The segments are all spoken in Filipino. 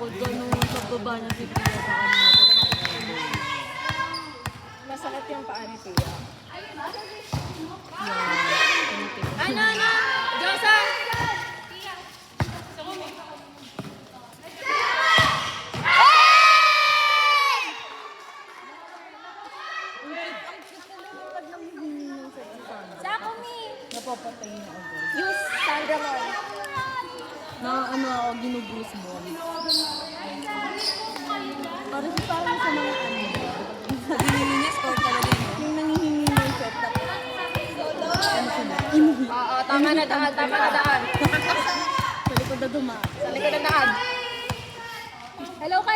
Nakakatakot ka nung sa baba niya si Tia sa kanina. Masakit yung paa ni Tia. Ano? Josa! Sakumi! Napapatay na ako. Use Sandra Moore. Na ano ako, ginubuhos mo. Parang sa mga ano. Nagininis or talaga yun? Yung nangihingi ng set up. Ano sila? Inihi. Oo, tama na daan. Sa likod na dumaan. Sa likod ng daan. Hello ka.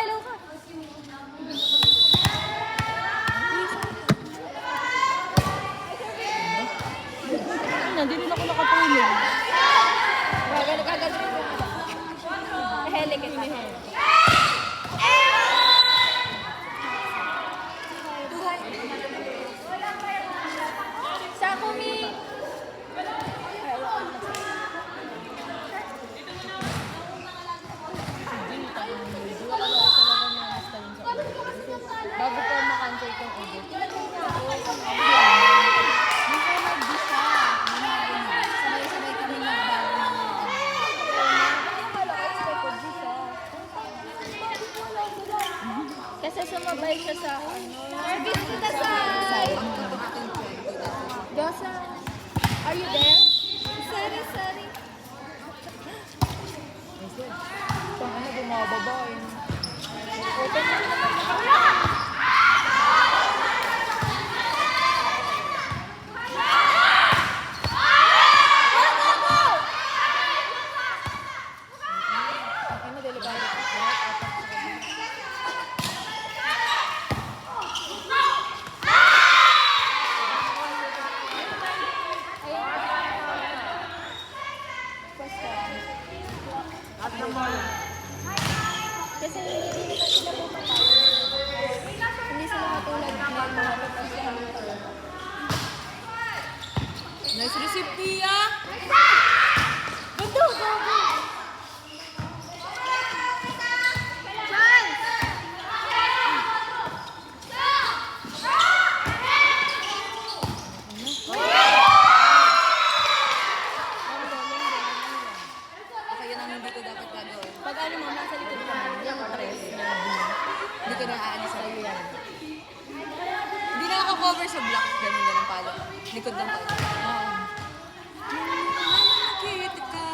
Hindi rin ako nakatulog. Gagawin mo. Hele kita. Sakumi! Bago ko makancel itong ulit. Sabay-sabay kami nagbago. Kasi sumabay siya sa ano. Service kita sa... Dosa, are you there? Sorry. Itong ano, bumababa eh. Open lang naman. Ano, delikado. Kasi hindi sila pupunta. Hindi sila matulad ng mga pagkakasya. Nice receipt, Pia! Go! Okay, yun ang hindi ko dapat gagawin. Pag ano mo, nasa likod ka mo, hindi ako tres. Hindi ko na aalis sa iyo yan. Hindi na ako cover sa block. Ganun palo. Likod lang pala. Nakita ka.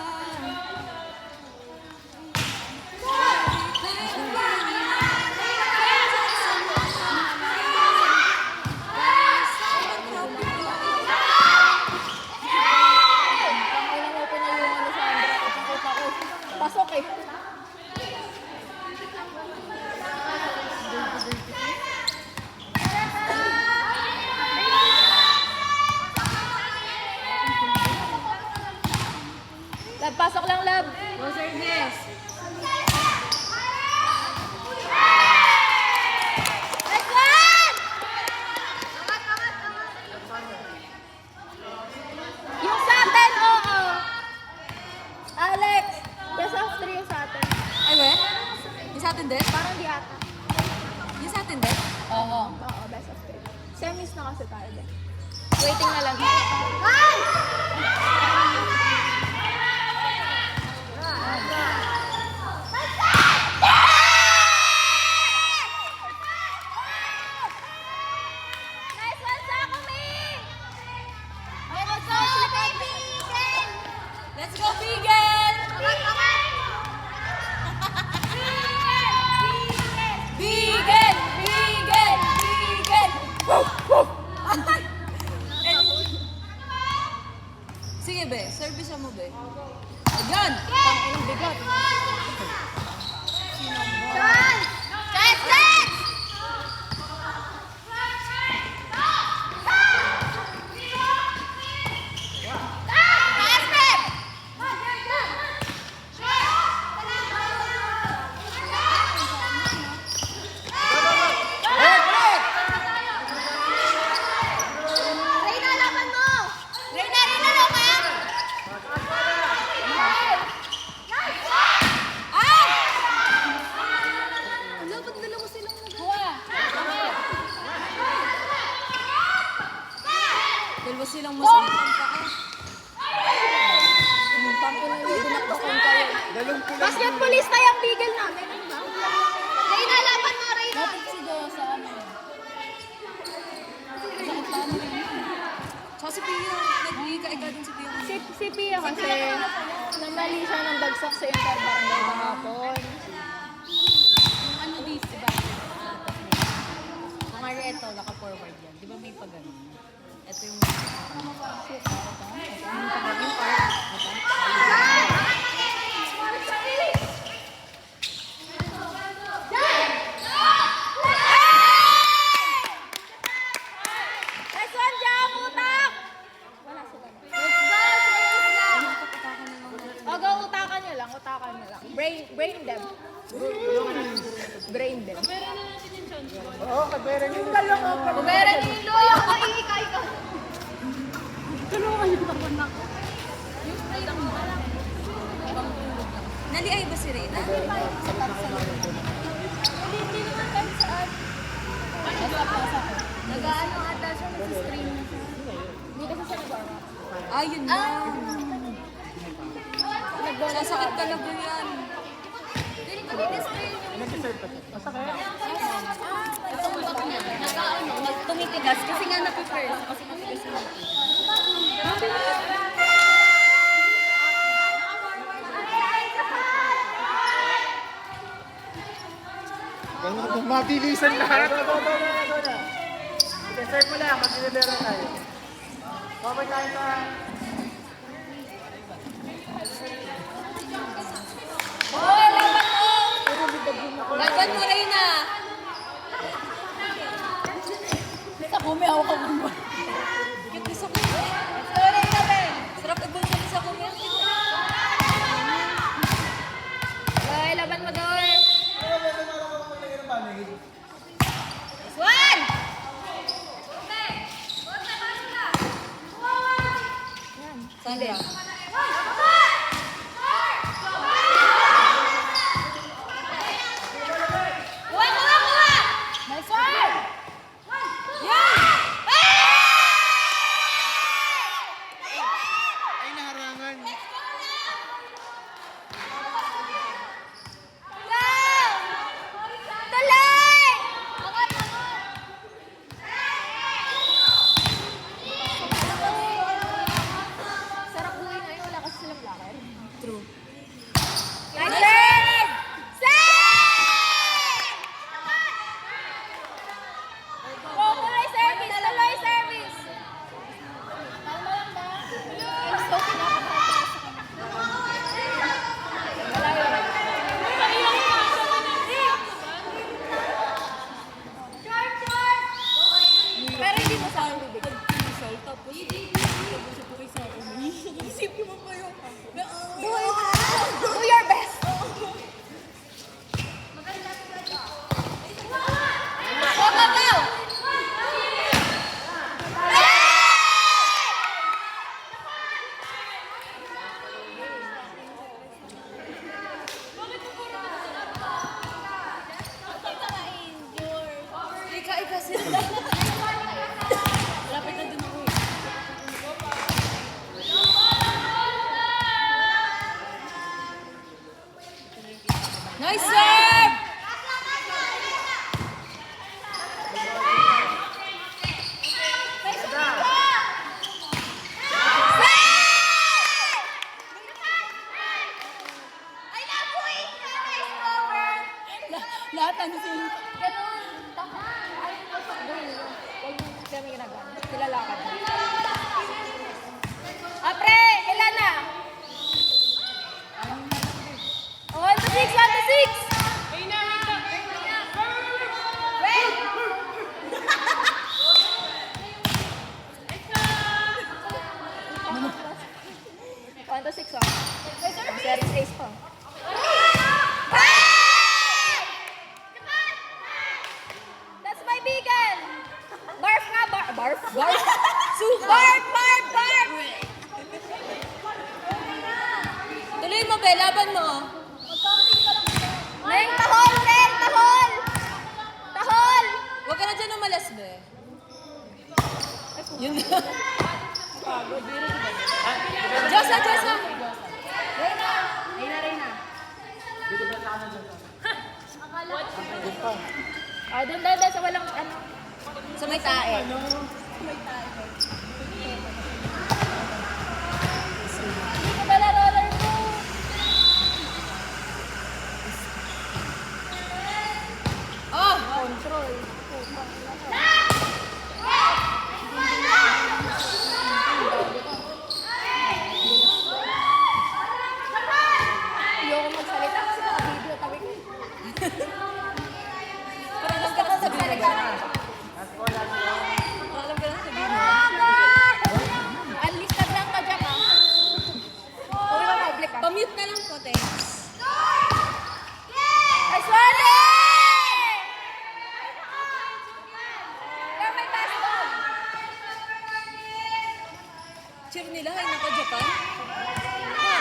Pangailan mo pinayungan ni Sandra at nakita ko. Pasok eh. Lab, pasok lang, Lab. Go service! Nice one! Yung sa atin, oo. Alex, best of 3 yung sa atin. Ay, we? Yung sa atin din? Parang di ata. Yung sa atin din? Oo. Oo, best of 3. Semis na kasi tayo din. Waiting na lang. Nice one, Sakumi! Let's go, baby! Let's go, Bigel! Bigel! Sige, Basketballista yung bigel namin. Ano ba? Reyna, laban mo, Reyna. Dapat si Do sa ano. Sakit pa ano rin. Tsaka si Pia. Nag-iika-ika din si Pia. Si Pia kasi namali siya ng bagsak sa interbarangay kahapon. Yung ano dito, diba? Ang ito, naka-forward yan. Di ba may pag-ano? Ito yung... Yung part. Next one, Jam! Utak! Wala sila. O, go, utakan nyo lang. Utakan nyo lang. Brain them. Brain them. Oo, kabera niyo. Yung dalawa ko. Kumera ni Loyo! Ika. Tulungan yung tapon ako. Nali-ay ba si Reyna? Hindi naman kahit saan. Nag-ano ata siya, nag-stream na siya. Hindi kasi siya nag-warm up. Ah, yun na. Sasakit talaga yan. Hindi ko din-stream yung Nag-deserve pa siya. Masakit. Tumitigas kasi nga napi-first. Kasi matigas na. Ganun, mabilisan lahat. Go na. I-deserve mo lang, mag-deliver tayo. Babay tayo sa... Laban mo, Reyna. Sa kumi, ako ka bumba. Cute sa kumi. Sorry na, Ben. Sarap ibulsa sa kumi. Okay, laban mo doon. One! Sandra. Kuha! Nice one! Ay, naharangan. Tuloy! Sarap buhay ngayon, wala kasi silang lakad. True. Nice serve! Save! Tuloy service! Tuloy service! Tama lang ba? I'm so kinakabahan sa kanya. Wala yun. Pero hindi mo sa akin bibig. Tapos, tapos ito sa akin. Isipin mo pa yung... Do your best! Go, go, go! Ika-ika sila. Lapit na din ako eh. Nice serve! Lahat ano sila. Ganun. Ayaw mo sa goal. Huwag mo kami ginagawa. Nilalakad. Apre! Ilan na? 1 to 6! 1 to 6! Wait! 1 to 6, oh. Series ace pa. That's my beacon! Barf nga, barf? Barf? Barf, barf, barf! Tuloy mo, Be. Laban mo. Dito ba sa kanan dyan? Good pa. Ah, doon daw sa walang ano. Sa may tae. Ano? Hindi ko dala roller ko. Oh! Control. Ayoko magsalita kasi naka-video. Tabi ko. Parang alam ka na sabihin mo. Last ball, last ball. Alam ka na sabihin mo. Unlisted lang ka dyan, ha? Uwi ka public, ha? Pamute na lang po, thanks. Ay, Swally! Kaya may pass doon. Cheer nila, ay naka Japan.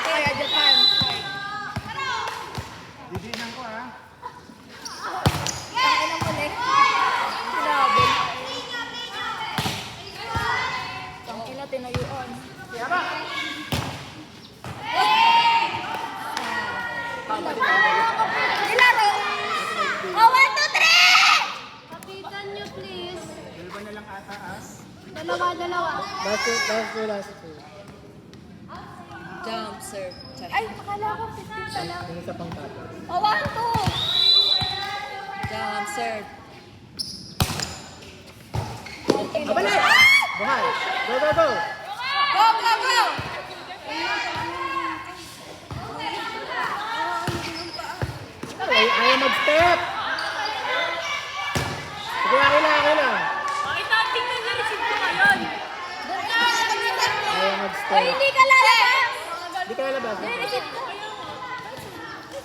Kaya Japan. Didinan ko ha. Ang ina muli. Sinabi. Ang ina tinayuan. Kaya ba? Ilaro! Oh, 1, 2, 3! Kapitan nyo, please. Dalawa na lang ataas. Dalawa. Last two, last two. Jump, serve, check. Ay, akala ko 15 pa lang. Yung isa pang tato. Oh, 1, 2! Jump, serve. Abalik! Buhay! Go, go, go! Go, go, go! Ay, ayaw mag-step! Sige, okay lang. Ayaw Oy, mag-step. hindi ka lalabas! Hindi ka lalabas. Narinig ko.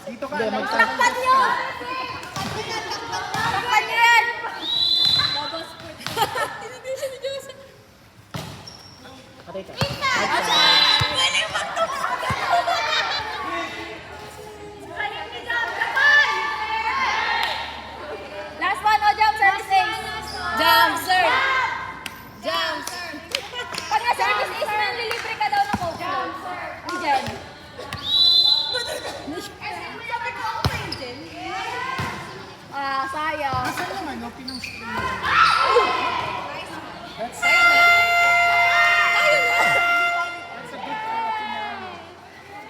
Dito ka lang. Takpan nyo! Takpan nyo yan! Tinidisyon ni Joseph. Patay ka. Last one, oh, jump service ace. Jump, serve. Jump, serve. Pag na-service ace, nanlilibre ka daw ng coach. Ni Jen. Ah, sayang. Saan naman, no? Pinang-screen.